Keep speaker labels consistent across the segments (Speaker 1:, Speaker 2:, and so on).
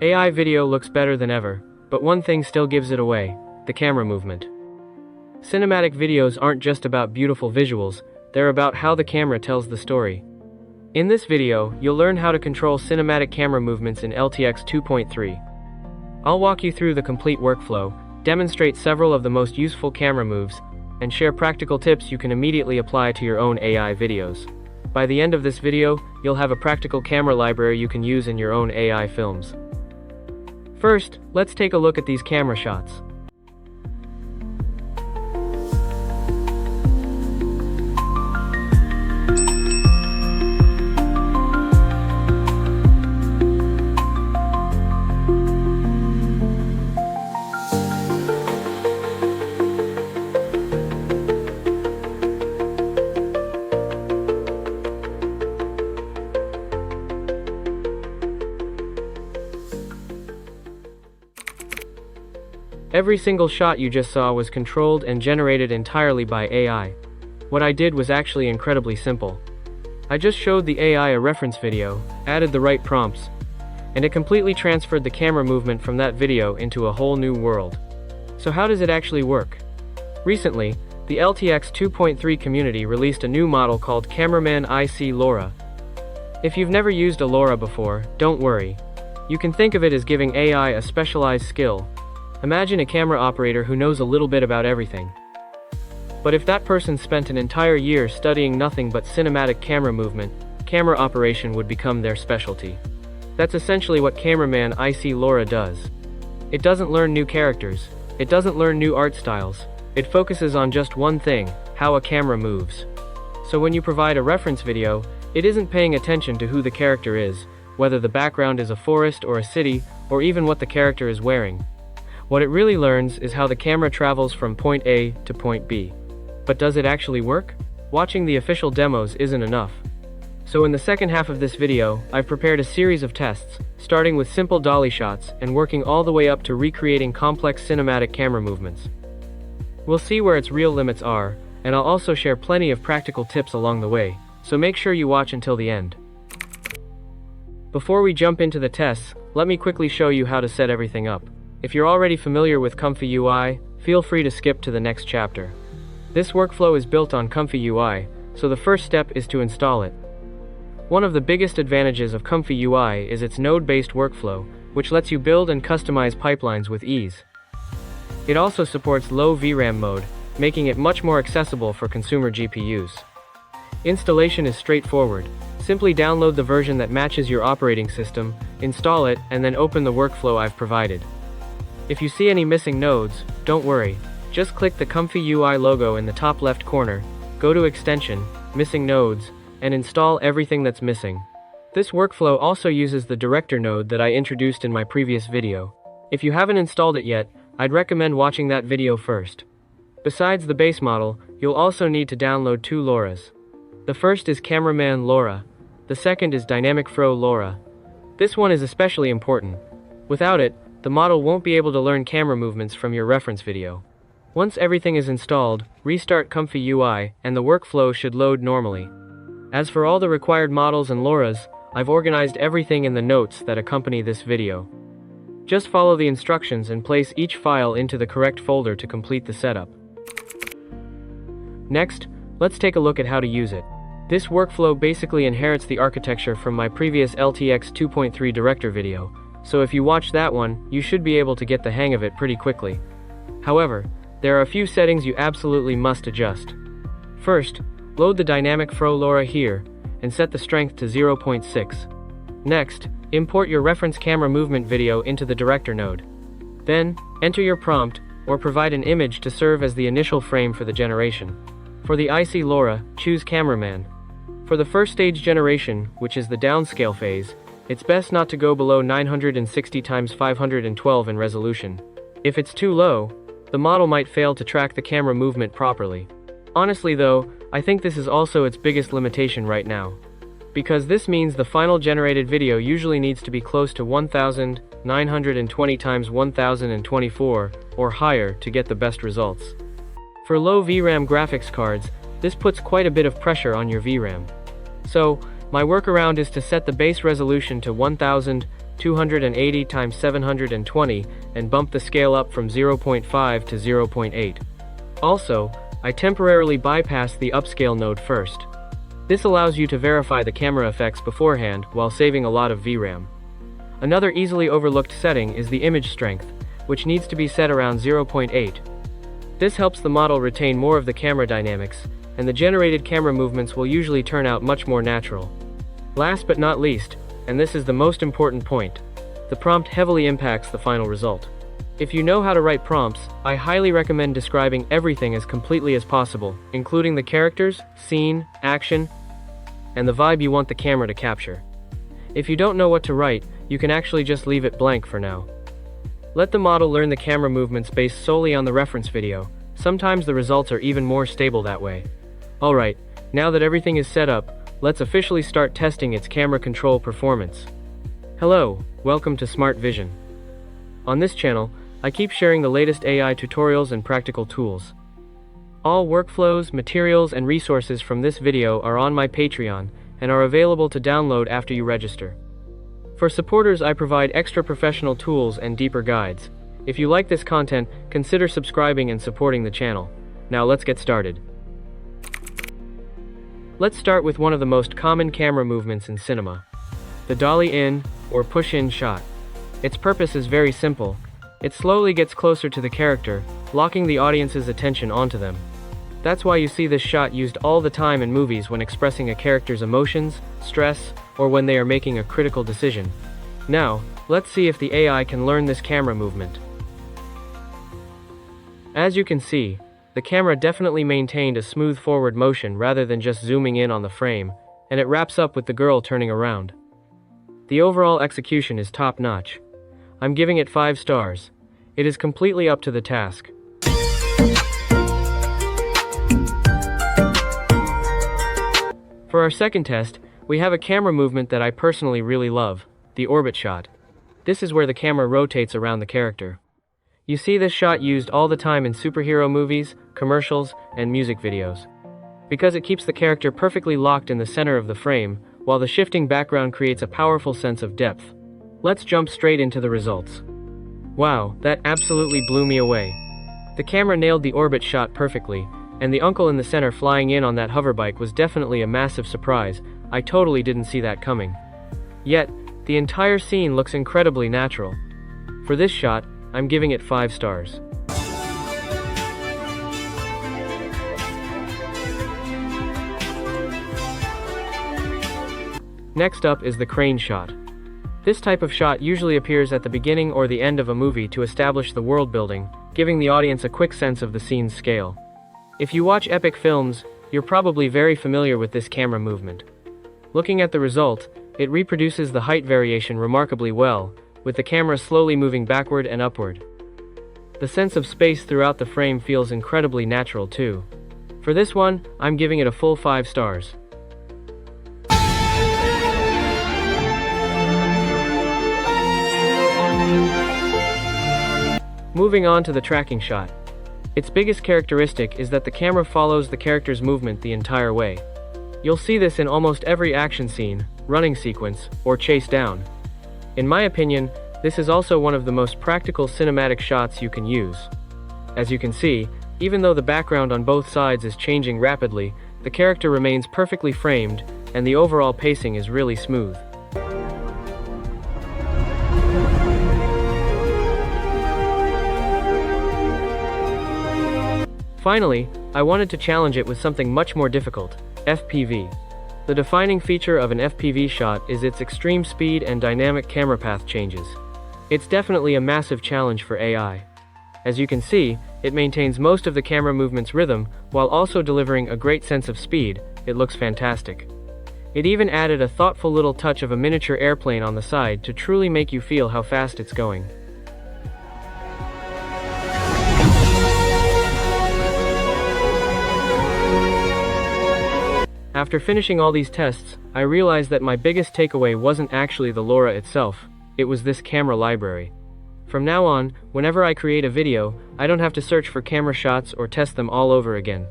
Speaker 1: AI video looks better than ever, but one thing still gives it away: the camera movement. Cinematic videos aren't just about beautiful visuals, they're about how the camera tells the story. In this video, you'll learn how to control cinematic camera movements in LTX 2.3. I'll walk you through the complete workflow, demonstrate several of the most useful camera moves, and share practical tips you can immediately apply to your own AI videos. By the end of this video, you'll have a practical camera library you can use in your own AI films. First, let's take a look at these camera shots. Every single shot you just saw was controlled and generated entirely by AI. What I did was actually incredibly simple. I just showed the AI a reference video, added the right prompts, and it completely transferred the camera movement from that video into a whole new world. So how does it actually work? Recently, the LTX 2.3 community released a new model called Cameraman IC LoRA. If you've never used a LoRA before, don't worry. You can think of it as giving AI a specialized skill. Imagine a camera operator who knows a little bit about everything. But if that person spent an entire year studying nothing but cinematic camera movement, camera operation would become their specialty. That's essentially what Cameraman IC LoRA does. It doesn't learn new characters, it doesn't learn new art styles, it focuses on just one thing: how a camera moves. So when you provide a reference video, it isn't paying attention to who the character is, whether the background is a forest or a city, or even what the character is wearing. What it really learns is how the camera travels from point A to point B. But does it actually work? Watching the official demos isn't enough. So in the second half of this video, I've prepared a series of tests, starting with simple dolly shots and working all the way up to recreating complex cinematic camera movements. We'll see where its real limits are, and I'll also share plenty of practical tips along the way, so make sure you watch until the end. Before we jump into the tests, let me quickly show you how to set everything up. If you're already familiar with ComfyUI, feel free to skip to the next chapter. This workflow is built on ComfyUI, so the first step is to install it. One of the biggest advantages of ComfyUI is its node-based workflow, which lets you build and customize pipelines with ease. It also supports low VRAM mode, making it much more accessible for consumer GPUs. Installation is straightforward. Simply download the version that matches your operating system, install it, and then open the workflow I've provided. If you see any missing nodes, don't worry. Just click the ComfyUI logo in the top left corner, go to Extension, Missing Nodes, and install everything that's missing. This workflow also uses the director node that I introduced in my previous video. If you haven't installed it yet, I'd recommend watching that video first. Besides the base model, you'll also need to download two LoRas. The first is Cameraman LoRA. The second is DynamicFlow LoRA. This one is especially important. Without it, the model won't be able to learn camera movements from your reference video. Once everything is installed, restart ComfyUI, and the workflow should load normally. As for all the required models and LoRa's, I've organized everything in the notes that accompany this video. Just follow the instructions and place each file into the correct folder to complete the setup. Next, let's take a look at how to use it. This workflow basically inherits the architecture from my previous LTX 2.3 director video, so if you watch that one, you should be able to get the hang of it pretty quickly. However, there are a few settings you absolutely must adjust. First, load the DynamicFlow LoRa here, and set the strength to 0.6. Next, import your reference camera movement video into the director node. Then, enter your prompt, or provide an image to serve as the initial frame for the generation. For the IC LoRa, choose Cameraman. For the first stage generation, which is the downscale phase, it's best not to go below 960 x 512 in resolution. If it's too low, the model might fail to track the camera movement properly. Honestly though, I think this is also its biggest limitation right now. Because this means the final generated video usually needs to be close to 1920 x 1024 or higher to get the best results. For low VRAM graphics cards, this puts quite a bit of pressure on your VRAM. So, my workaround is to set the base resolution to 1024 280 x 720 and bump the scale up from 0.5 to 0.8. Also, I temporarily bypass the upscale node first. This allows you to verify the camera effects beforehand while saving a lot of VRAM. Another easily overlooked setting is the image strength, which needs to be set around 0.8. This helps the model retain more of the camera dynamics, and the generated camera movements will usually turn out much more natural. Last but not least, and this is the most important point, the prompt heavily impacts the final result. If you know how to write prompts, I highly recommend describing everything as completely as possible, including the characters, scene, action, and the vibe you want the camera to capture. If you don't know what to write, you can actually just leave it blank for now. Let the model learn the camera movements based solely on the reference video. Sometimes the results are even more stable that way. Alright, now that everything is set up, let's officially start testing its camera control performance. Hello, welcome to Smart Vision. On this channel, I keep sharing the latest AI tutorials and practical tools. All workflows, materials, and resources from this video are on my Patreon and are available to download after you register. For supporters, I provide extra professional tools and deeper guides. If you like this content, consider subscribing and supporting the channel. Now let's get started. Let's start with one of the most common camera movements in cinema, the Dolly In, or push-in shot. Its purpose is very simple. It slowly gets closer to the character, locking the audience's attention onto them. That's why you see this shot used all the time in movies when expressing a character's emotions, stress, or when they are making a critical decision. Now, let's see if the AI can learn this camera movement. As you can see, the camera definitely maintained a smooth forward motion rather than just zooming in on the frame, and it wraps up with the girl turning around. The overall execution is top-notch. I'm giving it 5 stars. It is completely up to the task. For our second test, we have a camera movement that I personally really love, the orbit shot. This is where the camera rotates around the character. You see this shot used all the time in superhero movies, commercials, and music videos. Because it keeps the character perfectly locked in the center of the frame, while the shifting background creates a powerful sense of depth. Let's jump straight into the results. Wow, that absolutely blew me away. The camera nailed the orbit shot perfectly, and the uncle in the center flying in on that hoverbike was definitely a massive surprise. I totally didn't see that coming. Yet, the entire scene looks incredibly natural. For this shot, I'm giving it 5 stars. Next up is the crane shot. This type of shot usually appears at the beginning or the end of a movie to establish the world building, giving the audience a quick sense of the scene's scale. If you watch epic films, you're probably very familiar with this camera movement. Looking at the result, it reproduces the height variation remarkably well, with the camera slowly moving backward and upward. The sense of space throughout the frame feels incredibly natural too. For this one, I'm giving it a full 5 stars. Moving on to the tracking shot. Its biggest characteristic is that the camera follows the character's movement the entire way. You'll see this in almost every action scene, running sequence, or chase down. In my opinion, this is also one of the most practical cinematic shots you can use. As you can see, even though the background on both sides is changing rapidly, the character remains perfectly framed, and the overall pacing is really smooth. Finally, I wanted to challenge it with something much more difficult, FPV. The defining feature of an FPV shot is its extreme speed and dynamic camera path changes. It's definitely a massive challenge for AI. As you can see, it maintains most of the camera movement's rhythm, while also delivering a great sense of speed. It looks fantastic. It even added a thoughtful little touch of a miniature airplane on the side to truly make you feel how fast it's going. After finishing all these tests, I realized that my biggest takeaway wasn't actually the LoRa itself, it was this camera library. From now on, whenever I create a video, I don't have to search for camera shots or test them all over again.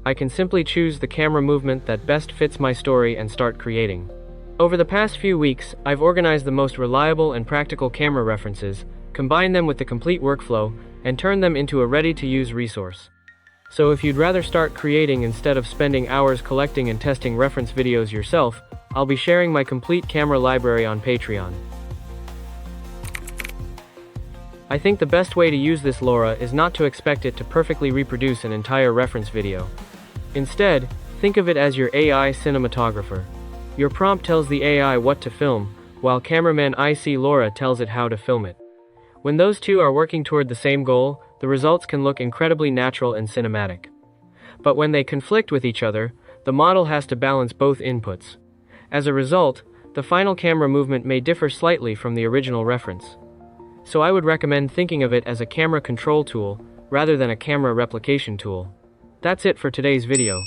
Speaker 1: I can simply choose the camera movement that best fits my story and start creating. Over the past few weeks, I've organized the most reliable and practical camera references, combined them with the complete workflow, and turned them into a ready-to-use resource. So if you'd rather start creating instead of spending hours collecting and testing reference videos yourself, I'll be sharing my complete camera library on Patreon. I think the best way to use this LoRa is not to expect it to perfectly reproduce an entire reference video. Instead, think of it as your AI cinematographer. Your prompt tells the AI what to film, while Cameraman IC LoRa tells it how to film it. When those two are working toward the same goal, the results can look incredibly natural and cinematic. But when they conflict with each other, the model has to balance both inputs. As a result, the final camera movement may differ slightly from the original reference. So I would recommend thinking of it as a camera control tool, rather than a camera replication tool. That's it for today's video.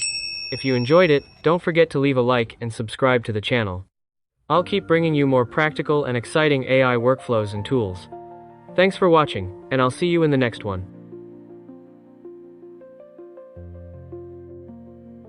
Speaker 1: If you enjoyed it, don't forget to leave a like and subscribe to the channel. I'll keep bringing you more practical and exciting AI workflows and tools. Thanks for watching, and I'll see you in the next one.